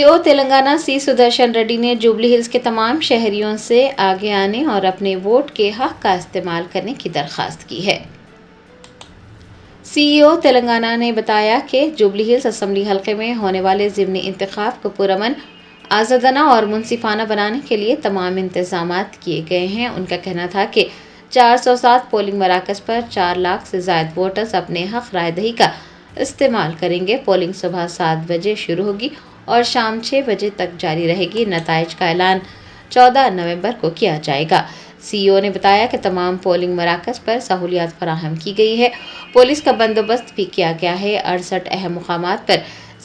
CEO Telangana سی Sudarshan ready نے jubilee Hills کے تمام شہریوں سے آگے آنے اور اپنے ووٹ کے حق کا استعمال کرنے کی درخواست کی ہے۔ CEO تلنگانہ نے بتایا کہ جوبلی ہلز اسمبلی حلقے میں ہونے والے ضمنی انتخاب کو پرامن، آزادانہ اور منصفانہ بنانے کے لیے تمام انتظامات کیے گئے ہیں۔ ان کا کہنا تھا کہ 407 پولنگ مراکز پر 4 لاکھ سے زائد ووٹرز اپنے حق رائے دہی کا استعمال کریں گے۔ پولنگ صبح 7 بجے شروع ہوگی اور شام 6 بجے تک جاری رہے گی۔ نتائج کا اعلان 14 نومبر کو کیا جائے گا۔ CEO نے بتایا کہ تمام پولنگ مراکز پر سہولیات فراہم کی گئی ہے، پولیس کا بندوبست بھی کیا گیا ہے۔ 68 اہم مقامات پر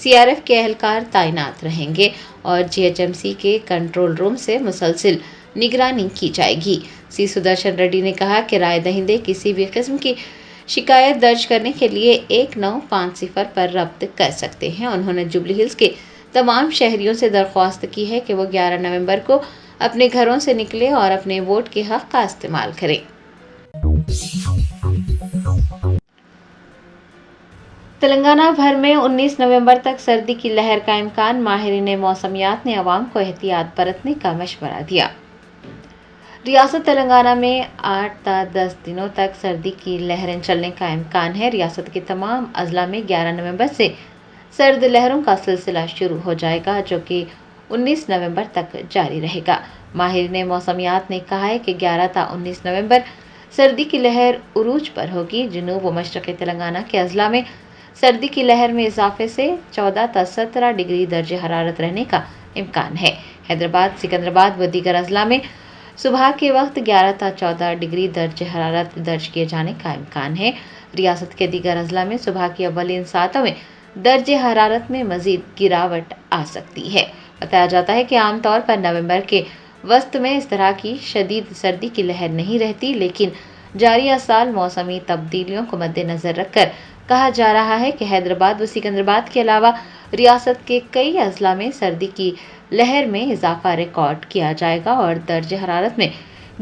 CRF کے اہلکار تعینات رہیں گے اور GHMC کے کنٹرول روم سے مسلسل نگرانی کی جائے گی۔ سی سدرشن ریڈی نے کہا کہ رائے دہندے کسی بھی قسم کی شکایت درج کرنے کے لیے 1950 پر رابطہ کر سکتے ہیں۔ انہوں نے جوبلی ہلز کے تمام شہریوں سے درخواست کی ہے کہ وہ 11 نومبر کو اپنے گھروں سے نکلیں اور اپنے ووٹ کے حق کا استعمال کریں۔ تلنگانہ بھر میں 19 نومبر تک سردی کی لہر کا امکان، ماہرین موسمیات نے عوام کو احتیاط برتنے کا مشورہ دیا۔ ریاست تلنگانہ میں 8 تا 10 دنوں تک سردی کی لہریں چلنے کا امکان ہے۔ ریاست کے تمام اضلاع میں 11 نومبر سے سرد لہروں کا سلسلہ شروع ہو جائے گا، جو کہ 19 نومبر تک جاری رہے گا۔ ماہرین موسمیات نے کہا ہے کہ 11 تا 19 نومبر سردی کی لہر عروج پر ہوگی۔ جنوب و مشرقی تلنگانہ کے اضلاع میں سردی کی لہر میں اضافے سے 14 تا 17 ڈگری درجہ حرارت رہنے کا امکان ہے۔ حیدرآباد، سکندرآباد و دیگر اضلاع میں صبح کے وقت 11 تا 14 ڈگری درجہ حرارت درج کیے جانے کا امکان ہے۔ ریاست کے دیگر اضلاع میں صبح کی اولین ساعتوں میں درجہ حرارت میں مزید گراوٹ آ سکتی ہے۔ بتایا جاتا ہے کہ عام طور پر نومبر کے وسط میں اس طرح کی شدید سردی کی لہر نہیں رہتی، لیکن جاریہ سال موسمی تبدیلیوں کو مد نظر رکھ کر کہا جا رہا ہے کہ حیدرآباد و سکندرآباد کے علاوہ ریاست کے کئی اضلاع میں سردی کی لہر میں اضافہ ریکارڈ کیا جائے گا اور درجہ حرارت میں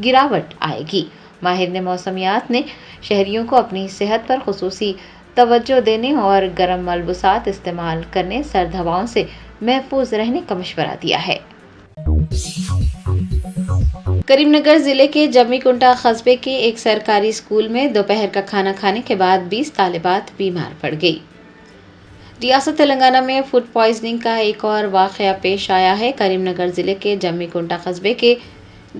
گراوٹ آئے گی۔ ماہرین موسمیات نے شہریوں کو اپنی صحت پر خصوصی توجہ دینے اور گرم ملبوسات استعمال کرنے، سرد ہواؤں سے محفوظ رہنے کا مشورہ دیا ہے۔ کریم نگر ضلع کے جمی کنٹا قصبے کے ایک سرکاری اسکول میں دوپہر کا کھانا کھانے کے بعد 20 طالبات بیمار پڑ گئی۔ ریاست تلنگانہ میں فوڈ پوائزننگ کا ایک اور واقعہ پیش آیا ہے۔ کریم نگر ضلع کے جمی کنٹا قصبے کے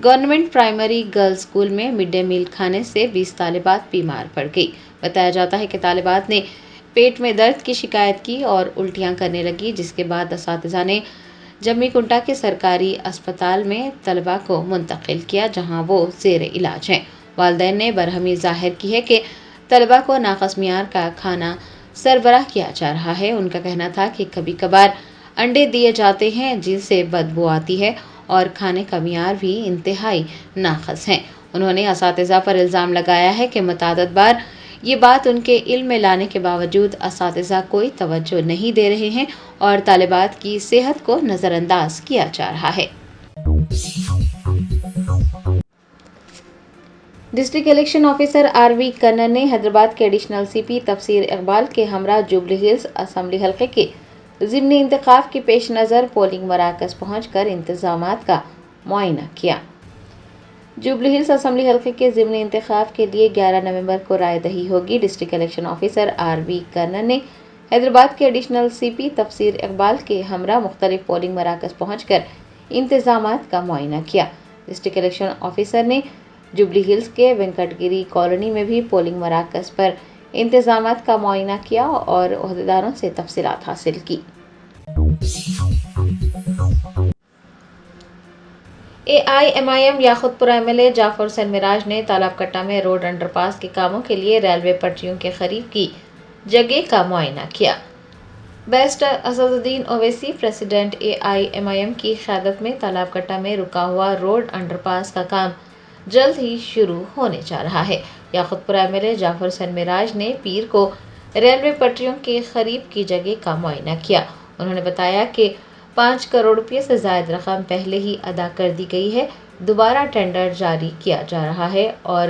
گورنمنٹ پرائمری گرلز اسکول میں مڈ ڈے میل کھانے سے 20 طالبات بیمار پڑ گئی۔ بتایا جاتا ہے کہ طالبات نے پیٹ میں درد کی شکایت کی اور الٹیاں کرنے لگی، جس کے بعد اساتذہ نے جمی کنٹا کے سرکاری اسپتال میں طلبہ کو منتقل کیا، جہاں وہ زیر علاج ہیں۔ والدین نے برہمی ظاہر کی ہے کہ طلبہ کو ناقص معیار کا کھانا سربراہ کیا جا رہا ہے۔ ان کا کہنا تھا کہ کبھی کبھار انڈے دیے جاتے ہیں جن سے بدبو آتی ہے اور کھانے کا معیار بھی انتہائی ناقص ہے۔ انہوں نے اساتذہ پر الزام لگایا ہے کہ متعدد بار یہ بات ان کے علم میں لانے کے باوجود اساتذہ کوئی توجہ نہیں دے رہے ہیں اور طالبات کی صحت کو نظر انداز کیا جا رہا ہے۔ ڈسٹرکٹ الیکشن آفیسر RV کنر نے حیدرآباد کے ایڈیشنل CP تفسیر اقبال کے ہمراہ جوبلی ہلز اسمبلی حلقے کے ضمنی انتخاب کے پیش نظر پولنگ مراکز پہنچ کر انتظامات کا معائنہ کیا۔ جوبلی ہلز اسمبلی حلقے کے ضمنی انتخاب کے لیے 11 نومبر کو رائے دہی ہوگی۔ ڈسٹرکٹ الیکشن آفیسر RV کنر نے حیدرآباد کے ایڈیشنل CP تفسیر اقبال کے ہمراہ مختلف پولنگ مراکز پہنچ کر انتظامات کا معائنہ کیا۔ ڈسٹرکٹ الیکشن آفیسر نے جوبلی ہلز کے وینکٹ گیری کالونی میں بھی پولنگ مراکز پر انتظامات کا معائنہ کیا اور عہدیداروں سے تفصیلات حاصل کی۔ AIMIM یاقوت پورہ MLA جعفر حسین معراج نے تالاب کٹہ میں روڈ انڈر پاس کے کاموں کے لیے ریلوے پٹریوں کے قریب کی جگہ کا معائنہ کیا۔ Barrister Asaduddin Owaisi president AIMIM کی قیادت میں تالاب کٹہ میں رکا ہوا روڈ انڈر پاس کا کام جلد ہی شروع ہونے جا رہا ہے۔ یاقوت پورہ MLA جعفر حسین معراج نے پیر کو ریلوے پٹریوں کے قریب کی جگہ کا معائنہ کیا۔ انہوں نے بتایا کہ 5 کروڑ روپے سے زائد رقم پہلے ہی ادا کر دی گئی ہے، دوبارہ ٹینڈر جاری کیا جا رہا ہے اور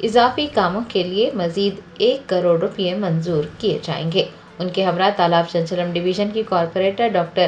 اضافی کاموں کے لیے مزید 1 کروڑ روپے منظور کیے جائیں گے۔ ان کے ہمراہ تالاب چنچلم ڈویژن کی کارپوریٹر ڈاکٹر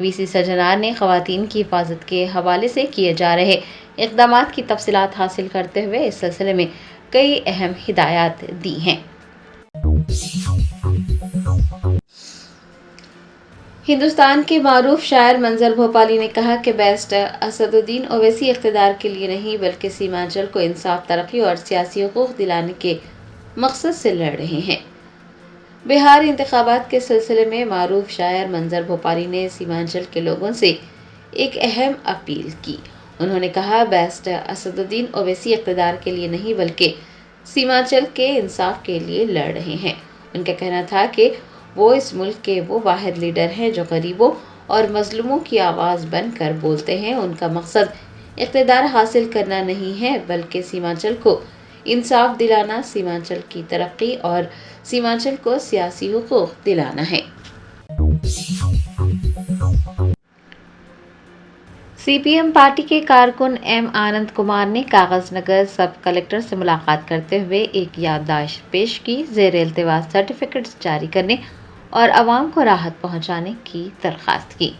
وی سی سجنار نے خواتین کی حفاظت کے حوالے سے کیے جا رہے اقدامات کی تفصیلات حاصل کرتے ہوئے اس سلسلے میں کئی اہم ہدایات دی ہیں۔ ہندوستان کے معروف شاعر منظر بھوپالی نے کہا کہ بیسٹ اسد الدین اویسی اقتدار کے لیے نہیں بلکہ سیمانچل کو انصاف، ترقی اور سیاسی حقوق دلانے کے مقصد سے لڑ رہے ہیں۔ بہار انتخابات کے سلسلے میں معروف شاعر منظر بھوپالی نے سیمانچل کے لوگوں سے ایک اہم اپیل کی۔ انہوں نے کہا، بیسٹ اسد الدین اویسی اقتدار کے لیے نہیں بلکہ سیمانچل کے انصاف کے لیے لڑ رہے ہیں۔ ان کا کہنا تھا کہ وہ اس ملک کے وہ واحد لیڈر ہیں جو غریبوں اور مظلوموں کی آواز بن کر بولتے ہیں۔ ان کا مقصد اقتدار حاصل کرنا نہیں ہے بلکہ سیمانچل کو انصاف دلانا، سیمانچل کی ترقی اور سیمانچل کو سیاسی حقوق دلانا ہے۔ سی پی ایم پارٹی کے کارکن ایم آنند کمار نے کاغذ نگر سب کلکٹر سے ملاقات کرتے ہوئے ایک یادداشت پیش کی، زیر التواء سرٹیفکیٹس جاری کرنے اور عوام کو راحت پہنچانے کی درخواست کی۔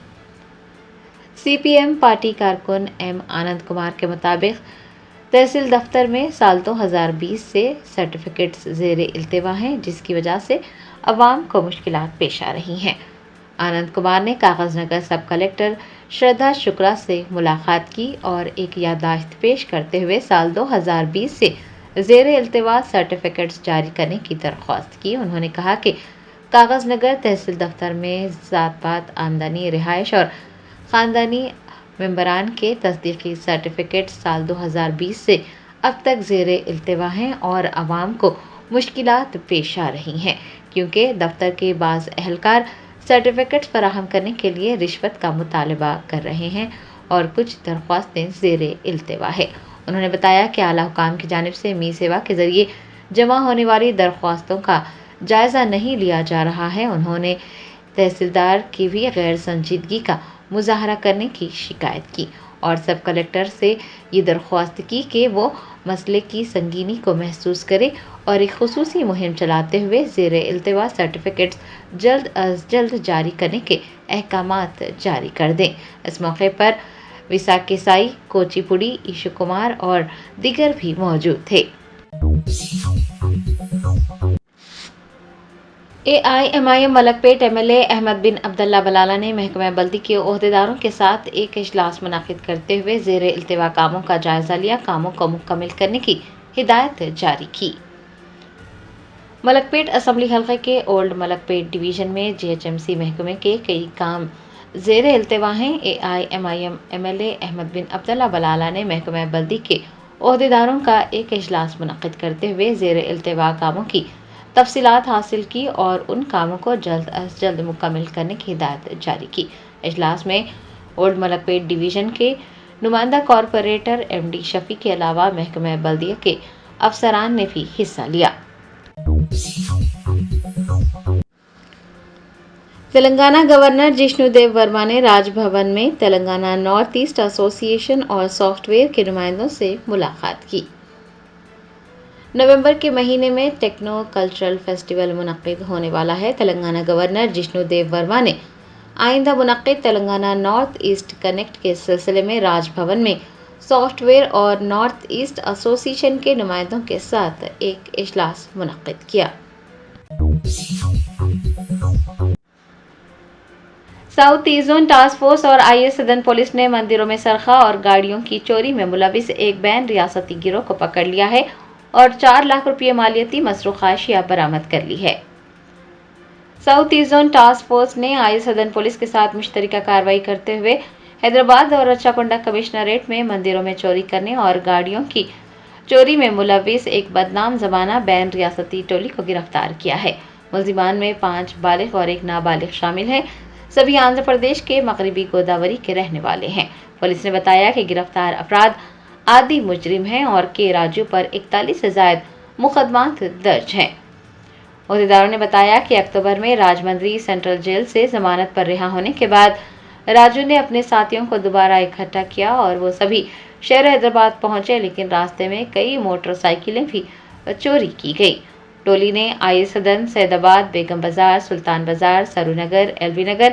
سی پی ایم پارٹی کارکن ایم آنند کمار کے مطابق تحصیل دفتر میں سال 2020 سے سرٹیفکیٹس زیر التواء ہیں، جس کی وجہ سے عوام کو مشکلات پیش آ رہی ہیں۔ آنند کمار نے کاغذ نگر سب کلکٹر شردھا شکلا سے ملاقات کی اور ایک یادداشت پیش کرتے ہوئے سال 2020 سے زیر التواء سرٹیفکیٹس جاری کرنے کی درخواست کی۔ انہوں نے کہا کہ کاغذ نگر تحصیل دفتر میں ذات پات، آمدنی، رہائش اور خاندانی ممبران کے تصدیقی سرٹیفکیٹ سال 2020 سے اب تک زیر التواء ہیں اور عوام کو مشکلات پیش آ رہی ہیں کیونکہ دفتر کے بعض اہلکار سرٹیفکیٹ فراہم کرنے کے لیے رشوت کا مطالبہ کر رہے ہیں اور کچھ درخواستیں زیر التواء ہے۔ انہوں نے بتایا کہ اعلیٰ حکام کی جانب سے می سیوا کے ذریعے جمع ہونے والی درخواستوں کا جائزہ نہیں لیا جا رہا ہے۔ انہوں نے تحصیلدار کی بھی غیر سنجیدگی کا مظاہرہ کرنے کی شکایت کی اور سب کلکٹر سے یہ درخواست کی کہ وہ مسئلے کی سنگینی کو محسوس کرے اور ایک خصوصی مہم چلاتے ہوئے زیر التواء سرٹیفکیٹس جلد از جلد جاری کرنے کے احکامات جاری کر دیں۔ اس موقع پر وساکھی سائی، کوچی پوڑی، ایشو کمار اور دیگر بھی موجود تھے۔ A I M I M Malakpet M L A Ahmed bin Abdullah Balala نے محکمہ بلدی کے عہدیداروں کے ساتھ ایک اجلاس منعقد کرتے ہوئے زیر التواء کاموں کا جائزہ لیا، کاموں کو مکمل کرنے کی ہدایت جاری کی۔ ملک پیٹ اسمبلی حلقے کے اولڈ ملک پیٹ ڈویژن میں جی ایچ ایم سی محکمے کے کئی کام زیر التواء ہیں۔ A I M I M M L A Ahmed bin Abdullah Balala نے محکمہ بلدی کے عہدیداروں کا ایک اجلاس منعقد کرتے ہوئے زیر التواء کاموں کی تفصیلات حاصل کی اور ان کاموں کو جلد از جلد مکمل کرنے کی ہدایت جاری کی۔ اجلاس میں اولڈ ملک پیٹ ڈویژن کے نمائندہ کارپوریٹر ایم ڈی شفیع کے علاوہ محکمہ بلدیہ کے افسران نے بھی حصہ لیا۔ تلنگانہ گورنر جشنو دیو ورما نے راج بھون میں تلنگانہ نارتھ ایسٹ ایسوسی ایشن اور سافٹ ویئر کے نمائندوں سے ملاقات کی۔ نومبر کے مہینے میں ٹیکنو کلچرل فیسٹیول منعقد ہونے والا ہے۔ تلنگانہ گورنر جشنو دیو ورما نے آئندہ منعقد تلنگانہ نارتھ ایسٹ کنیکٹ کے سلسلے میں راج بھون میں سافٹ ویئر اور نارتھ ایسٹ ایسوسی ایشن کے نمائندوں کے ساتھ ایک اجلاس منعقد کیا۔ South east zone task force اور آئی ایس سدن پولیس نے مندروں میں سرقہ اور گاڑیوں کی چوری میں ملوث ایک بین ریاستی گروہ کو پکڑ لیا ہے اور 4 لاکھ روپے مالیتی مسروقہ اشیاء برآمد کر لی ہے۔ South east zone task force نے آئی ایس سدن پولیس کے ساتھ مشترکہ کارروائی کرتے ہوئے حیدرآباد اور رچاکنڈا کمشنریٹ میں مندروں میں چوری کرنے اور گاڑیوں کی چوری میں ملوث ایک بدنام زمانہ بین ریاستی ٹولی کو گرفتار کیا ہے۔ ملزمان میں 5 بالغ اور 1 نابالغ شامل ہیں۔ سبھی آندھرا پردیش کے مغربی گوداوری کے رہنے والے ہیں۔ پولیس نے بتایا کہ گرفتار افراد عادی مجرم ہیں اور کے راجو پر 41 سے زائد مقدمات درج ہیں۔ عہدیداروں نے بتایا کہ اکتوبر میں راجمندری سینٹرل جیل سے ضمانت پر رہا ہونے کے بعد راجو نے اپنے ساتھیوں کو دوبارہ اکٹھا کیا اور وہ سبھی شہر حیدرآباد پہنچے، لیکن راستے میں کئی موٹر سائیکلیں بھی چوری کی گئی۔ ٹولی نے آئی ایس سدن، سید آباد، بیگم Bazar, Sultan Bazar, Saroor Nagar, L B Nagar,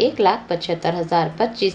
1,75,025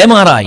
MRI,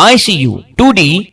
ICU, 2D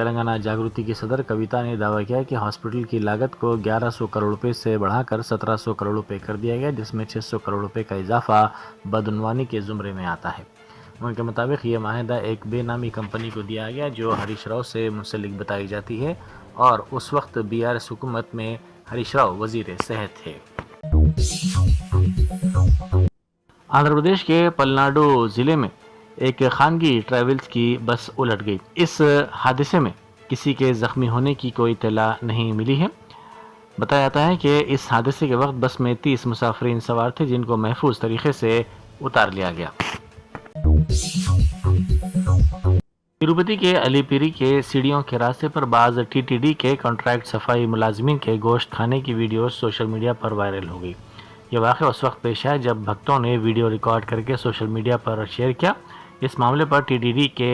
Telangana Jagruthi کی صدر کویتا نے دعویٰ کیا کہ ہاسپٹل کی لاگت کو 1100 کروڑ روپے سے بڑھا کر 1700 کروڑ روپے کر دیا گیا، جس میں 600 کروڑ روپے کا اضافہ بدعنوانی کے زمرے میں آتا ہے۔ ان کے مطابق یہ معاہدہ ایک بے نامی کمپنی کو دیا گیا جو ہریش راؤ سے منسلک بتائی جاتی ہے، اور اس وقت BRS حکومت میں ہریش راؤ وزیر صحت تھے۔ آندھرا پردیش کے پلناڈو ضلع میں ایک خانگی ٹریولز کی بس الٹ گئی۔ اس حادثے میں کسی کے زخمی ہونے کی کوئی اطلاع نہیں ملی ہے۔ بتایا جاتا ہے کہ اس حادثے کے وقت بس میں 30 مسافرین سوار تھے، جن کو محفوظ طریقے سے اتار لیا گیا۔ تروپتی کے علی پیری کے سیڑھیوں کے راستے پر بعض TTD کے کانٹریکٹ صفائی ملازمین کے گوشت کھانے کی ویڈیوز سوشل میڈیا پر وائرل ہو گئی۔ یہ واقعہ اس وقت پیش آیا جب بھکتوں نے ویڈیو ریکارڈ کر کے سوشل میڈیا پر شیئر کیا۔ اس معاملے پر TTD کے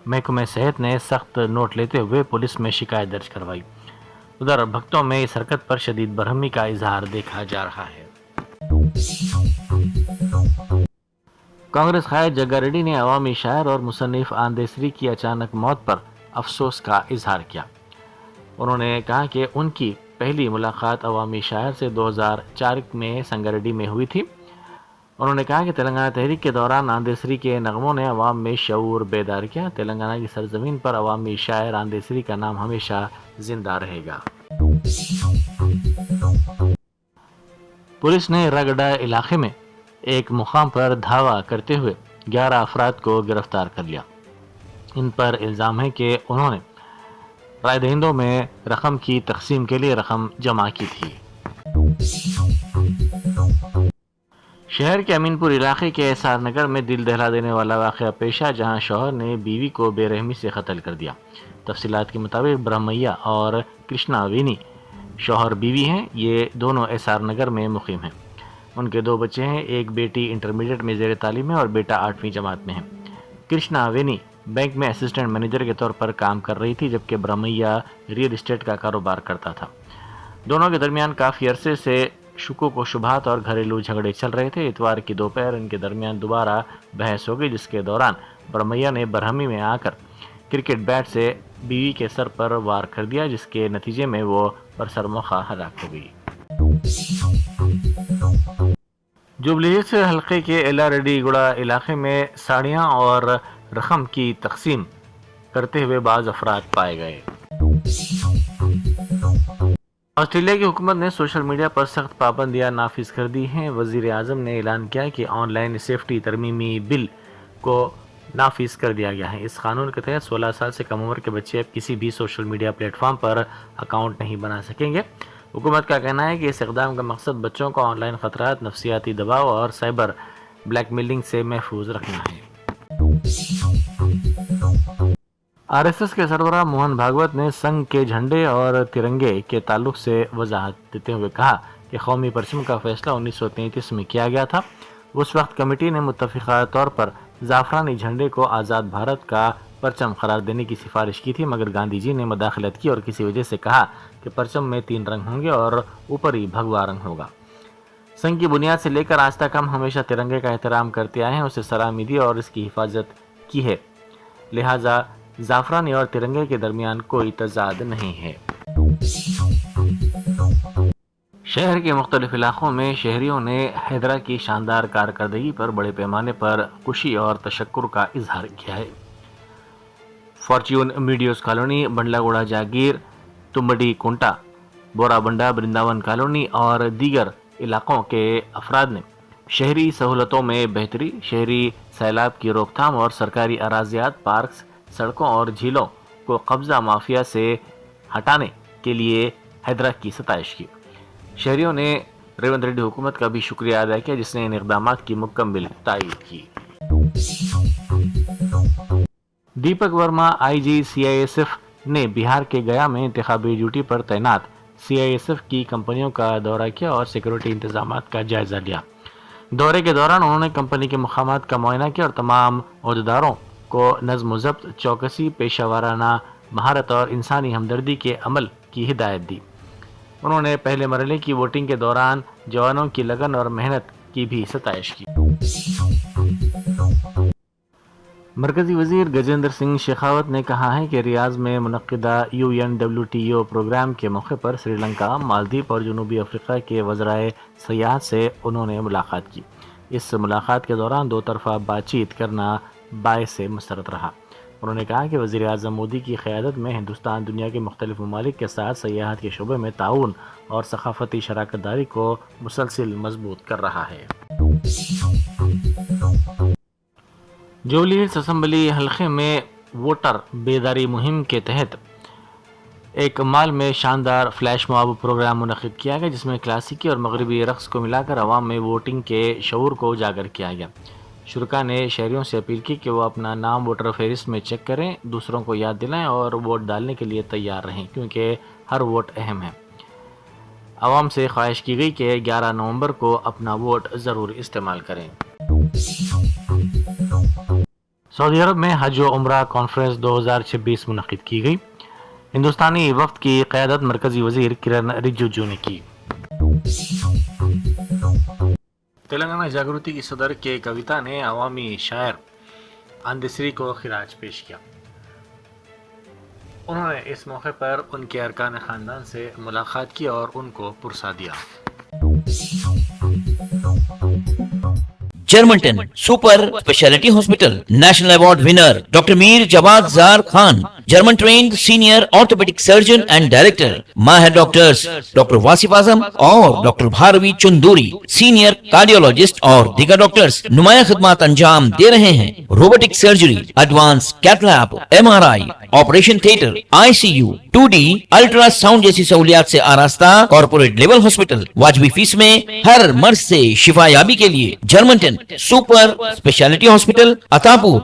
محکمہ صحت نے سخت نوٹ لیتے ہوئے پولیس میں شکایت درج کروائی۔ ادھر بھکتوں میں اس حرکت پر شدید برہمی کا اظہار دیکھا جا رہا ہے۔ کانگریس قائد جگا ریڈی نے عوامی شاعر اور مصنف آندیسری کی اچانک موت پر افسوس کا اظہار کیا۔ انہوں نے کہا کہ ان کی پہلی ملاقات عوامی شاعر سے 2004 میں سنگاریڈی میں ہوئی تھی۔ انہوں نے کہا کہ تلنگانہ تحریک کے دوران آندیسری کے نغموں نے عوام میں شعور بیدار کیا۔ تلنگانہ کی سرزمین پر عوامی شاعر آندیسری کا نام ہمیشہ زندہ رہے گا۔ پولیس نے رگڈا علاقے میں ایک مقام پر دھاوا کرتے ہوئے 11 افراد کو گرفتار کر لیا۔ ان پر الزام ہے کہ انہوں نے رائے دہندوں میں رقم کی تقسیم کے لیے رقم جمع کی تھی۔ شہر کے امین پور علاقے کے SR نگر میں دل دہلا دینے والا واقعہ پیش آیا، جہاں شوہر نے بیوی کو بے رحمی سے قتل کر دیا۔ تفصیلات کے مطابق برہمیا اور کرشنا وینی شوہر بیوی ہیں۔ یہ دونوں SR نگر میں مقیم ہیں۔ ان کے 2 بچے ہیں، ایک بیٹی انٹرمیڈیٹ میں زیر تعلیم ہے اور بیٹا 8ویں جماعت میں ہے۔ کرشنا وینی بینک میں اسسٹنٹ مینیجر کے طور پر کام کر رہی تھی، جبکہ برہمیا ریئل اسٹیٹ کا کاروبار کرتا تھا۔ دونوں کے درمیان کافی عرصے سے شکوک و شبہات اور گھریلو جھگڑے چل رہے تھے۔ اتوار کی دوپہر ان کے درمیان دوبارہ بحث ہو گئی، جس کے دوران برہمیا نے برہمی میں آ کر کرکٹ بیٹ سے بیوی کے سر پر وار کر دیا، جس کے نتیجے میں وہ برسر موقع ہلاک ہو گئی۔ جوبلی ہلز حلقے کے ایلا ریڈی گڑا علاقے میں ساڑیاں اور رقم کی تقسیم کرتے ہوئے بعض افراد پائے گئے۔ آسٹریلیا کی حکومت نے سوشل میڈیا پر سخت پابندیاں نافذ کر دی ہیں۔ وزیر اعظم نے اعلان کیا کہ آن لائن سیفٹی ترمیمی بل کو نافذ کر دیا گیا ہے۔ اس قانون کے تحت 16 سال سے کم عمر کے بچے اب کسی بھی سوشل میڈیا پلیٹ فارم پر اکاؤنٹ نہیں بنا سکیں گے۔ حکومت کا کہنا ہے کہ اس اقدام کا مقصد بچوں کو آن لائن خطرات، نفسیاتی دباؤ اور سائبر بلیک میلنگ سے محفوظ رکھنا ہے۔ RSS کے سربراہ موہن بھاگوت نے سنگھ کے جھنڈے اور ترنگے کے تعلق سے وضاحت دیتے ہوئے کہا کہ قومی پرچم کا فیصلہ 1933 میں کیا گیا تھا۔ اس وقت کمیٹی نے متفقہ طور پر زعفرانی جھنڈے کو آزاد بھارت کا پرچم قرار دینے کی سفارش کی تھی، مگر گاندھی جی نے مداخلت کی اور کسی وجہ سے کہا کہ پرچم میں 3 رنگ ہوں گے اور اوپری بھگوا رنگ ہوگا۔ سنگھ کی بنیاد سے لے کر آج تک ہم ہمیشہ ترنگے کا احترام کرتے آئے ہیں، اسے سلامی دی اور اس کی حفاظت کی ہے، لہٰذا زعفرانی اور ترنگے کے درمیان کوئی تضاد نہیں ہے۔ شہر کے مختلف علاقوں میں شہریوں نے حیدرا کی شاندار کارکردگی پر بڑے پیمانے پر خوشی اور تشکر کا اظہار کیا ہے۔ فارچیون میڈیوز کالونی، بنڈلا گوڑا جاگیر، تمبڈی کنٹا، بورا بنڈا، برنداون کالونی اور دیگر علاقوں کے افراد نے شہری سہولتوں میں بہتری، شہری سیلاب کی روک تھام اور سرکاری اراضیات، پارکس، سڑکوں اور جھیلوں کو قبضہ مافیا سے ہٹانے کے لیے حیدرا کی ستائش کی۔ شہریوں نے ریونت ریڈی حکومت کا بھی شکریہ ادا کیا، جس نے ان اقدامات کی مکمل تائید کی۔ دیپک ورما IG CISF نے بہار کے گیا میں انتخابی ڈیوٹی پر تعینات CISF کی کمپنیوں کا دورہ کیا اور سیکورٹی انتظامات کا جائزہ لیا۔ دورے کے دوران انہوں نے کمپنی کے مقامات کا معائنہ کیا اور تمام عہدیداروں کو نظم و ضبط، چوکسی، پیشہ ورانہ مہارت اور انسانی ہمدردی کے عمل کی ہدایت دی۔ انہوں نے پہلے مرحلے کی ووٹنگ کے دوران جوانوں کی لگن اور محنت کی بھی ستائش کی۔ مرکزی وزیر گجیندر سنگھ شیخاوت نے کہا ہے کہ ریاض میں منعقدہ UNWTO پروگرام کے موقع پر سری لنکا، مالدیپ اور جنوبی افریقہ کے وزرائے سیاحت سے انہوں نے ملاقات کی۔ اس ملاقات کے دوران دو طرفہ بات چیت کرنا باعث مسرت رہا۔ انہوں نے کہا کہ وزیر اعظم مودی کی قیادت میں ہندوستان دنیا کے مختلف ممالک کے ساتھ سیاحت کے شعبے میں تعاون اور ثقافتی شراکت داری کو مسلسل مضبوط کر رہا ہے۔ جوبلی ہلز اسمبلی حلقے میں ووٹر بیداری مہم کے تحت ایک مال میں شاندار فلیش موب پروگرام منعقد کیا گیا، جس میں کلاسیکی اور مغربی رقص کو ملا کر عوام میں ووٹنگ کے شعور کو اجاگر کیا گیا۔ شرکاء نے شہریوں سے اپیل کی کہ وہ اپنا نام ووٹر فہرست میں چیک کریں، دوسروں کو یاد دلائیں اور ووٹ ڈالنے کے لیے تیار رہیں، کیونکہ ہر ووٹ اہم ہے۔ عوام سے خواہش کی گئی کہ 11 نومبر کو اپنا ووٹ ضرور استعمال کریں۔ سعودی عرب میں حج و عمرہ کانفرنس 2026 منعقد کی گئی۔ ہندوستانی وفد کی قیادت مرکزی وزیر کرن رجیجو نے کی۔ تلنگانہ جاگرتی کی صدر کے کویتا نے عوامی شاعر اندیسری کو خراج پیش کیا۔ انہوں نے اس موقع پر ان کے ارکان خاندان سے ملاقات کی اور ان کو پرسہ دیا۔ Germanten super specialty hospital national award winner doctor Mir Jawad Zar Khan, German trained senior orthopaedic surgeon and director, ماہر ڈاکٹرز ڈاکٹر واصف اعظم اور doctor Bharavi Chanduri, senior cardiologist اور دیگر ڈاکٹرز نمایاں خدمات انجام دے رہے ہیں۔ Robotic surgery, advance cath lab, MRI، operation theatre, ICU، 2D ultrasound جیسی سہولیات سے آراستہ کارپوریٹ لیول ہاسپٹل، واجبی فیس میں ہر مرض سے شفا یابی کے لیے جرمنٹن سپر اسپیشلٹی ہاسپٹل، عطاپور